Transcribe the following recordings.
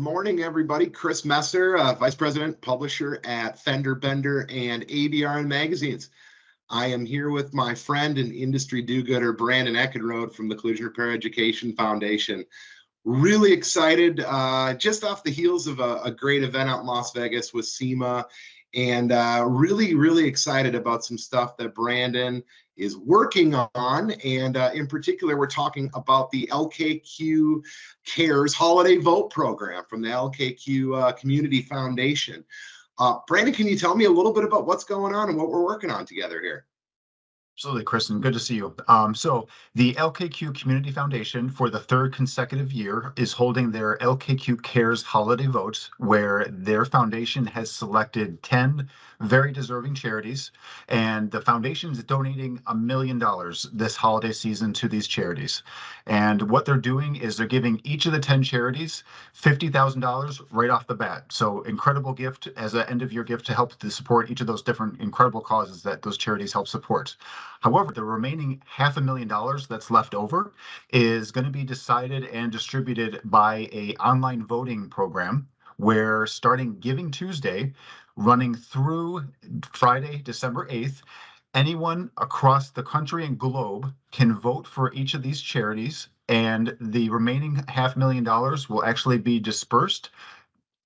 morning, everybody. Chris Messer, Vice President, Publisher at FenderBender and ABRN Magazines. I am here with my friend and industry do-gooder, Brandon Eckenrode from the Collision Repair Education Foundation. Really excited, just off the heels of a great event out in Las Vegas with SEMA, and really excited about some stuff that Brandon is working on. And in particular, we're talking about the LKQ Cares Holiday Vote Program from the LKQ Community Foundation. Brandon, can you tell me a little bit about what's going on and what we're working on together here? Absolutely, Kristen. Good to see you. So the LKQ Community Foundation, for the third consecutive year, is holding their LKQ Cares Holiday Vote, where their foundation has selected 10 very deserving charities, and the foundation is donating $1 million this holiday season to these charities. And what they're doing is they're giving each of the 10 charities $50,000 right off the bat. So incredible gift as an end-of-year gift to help to support each of those different incredible causes that those charities help support. However, the remaining $500,000 that's left over is going to be decided and distributed by an online voting program where, starting Giving Tuesday, running through Friday, December 8th, anyone across the country and globe can vote for each of these charities, and the remaining $500,000 will actually be dispersed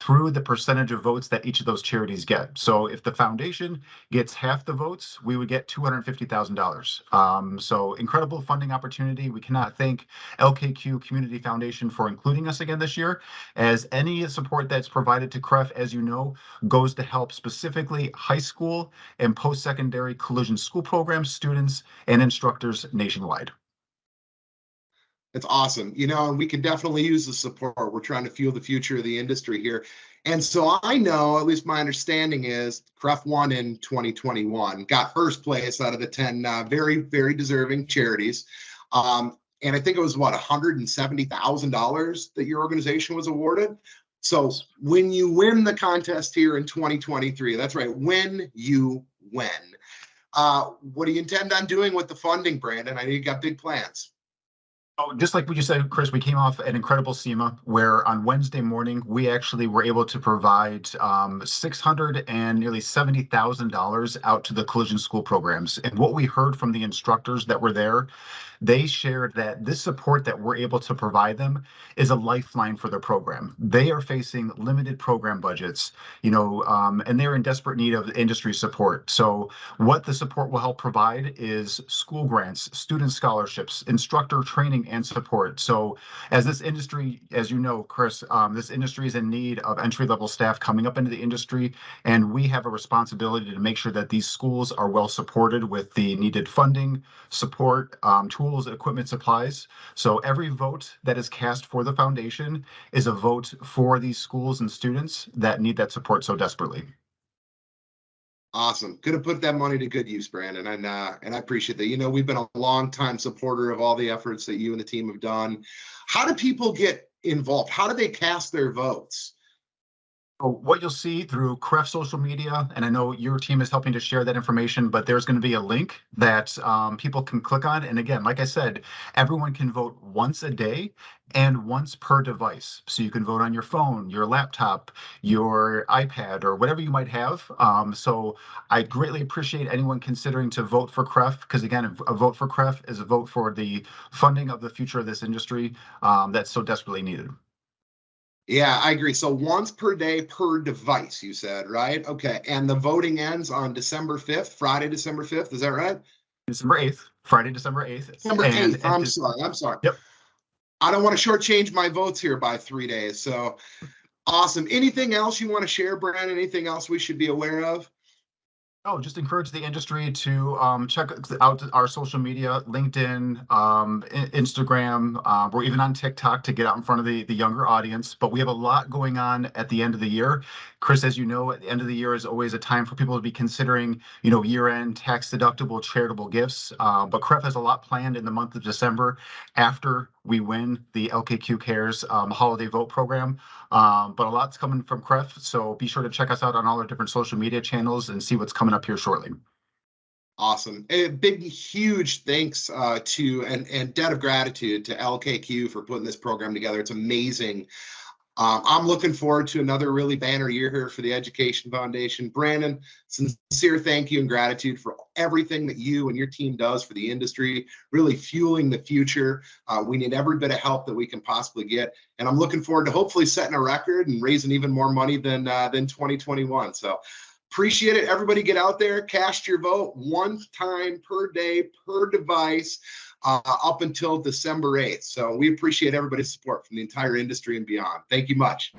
through the percentage of votes that each of those charities get. So if the foundation gets half the votes, we would get $250,000. So incredible funding opportunity. We cannot thank LKQ Community Foundation for including us again this year, as any support that's provided to CREF, as you know, goes to help specifically high school and post-secondary collision school program students and instructors nationwide. It's awesome. You know, and we can definitely use the support. We're trying to fuel the future of the industry here. And so I know, at least my understanding is, CREF won in 2021, got first place out of the 10 very deserving charities. And I think it was, what, $170,000 that your organization was awarded? So when you win the contest here in 2023, that's right, when you win, what do you intend on doing with the funding, Brandon? I know you got big plans. Oh, just like what you said, Chris, we came off an incredible SEMA where on Wednesday morning, we actually were able to provide $600,000 and nearly $70,000 out to the collision school programs. And what we heard from the instructors that were there, they shared that this support that we're able to provide them is a lifeline for their program. They are facing limited program budgets, and they're in desperate need of industry support. So what the support will help provide is school grants, student scholarships, instructor training and support. So as this industry, as you know, Chris, this industry is in need of entry-level staff coming up into the industry, and we have a responsibility to make sure that these schools are well supported with the needed funding, support, tools, equipment, supplies. So every vote that is cast for the foundation is a vote for these schools and students that need that support so desperately. Awesome. Could have put that money to good use, Brandon, and I appreciate that. You know, we've been a long time supporter of all the efforts that you and the team have done. How do people get involved? How do they cast their votes? What you'll see through CREF social media, and I know your team is helping to share that information, but there's going to be a link that people can click on. And again, like I said, everyone can vote once a day and once per device. So you can vote on your phone, your laptop, your iPad, or whatever you might have. So I greatly appreciate anyone considering to vote for CREF, because again, a vote for CREF is a vote for the funding of the future of this industry that's so desperately needed. Yeah, I agree. So once per day per device, you said, right? Okay. And the voting ends on December 5th, Friday, December 5th. Is that right? December 8th, Friday, December 8th. December 8th. I'm sorry. Yep. I don't want to shortchange my votes here by 3 days. So awesome. Anything else you want to share, Brandon? Anything else we should be aware of? Oh, just encourage the industry to check out our social media, LinkedIn, Instagram. We're even on TikTok to get out in front of the younger audience. But we have a lot going on at the end of the year. Chris, as you know, at the end of the year is always a time for people to be considering, year-end tax-deductible charitable gifts. But CREF has a lot planned in the month of December after we win the LKQ Cares Holiday Vote Program. But a lot's coming from CREF, so be sure to check us out on all our different social media channels and see what's coming up here shortly. Awesome. A big, huge thanks to and debt of gratitude to LKQ for putting this program together. It's amazing. I'm looking forward to another really banner year here for the Education Foundation. Brandon, sincere thank you and gratitude for everything that you and your team does for the industry, really fueling the future. We need every bit of help that we can possibly get. And I'm looking forward to hopefully setting a record and raising even more money than 2021. So appreciate it. Everybody get out there, cast your vote one time per day, per device, up until December 8th. So we appreciate everybody's support from the entire industry and beyond. Thank you much.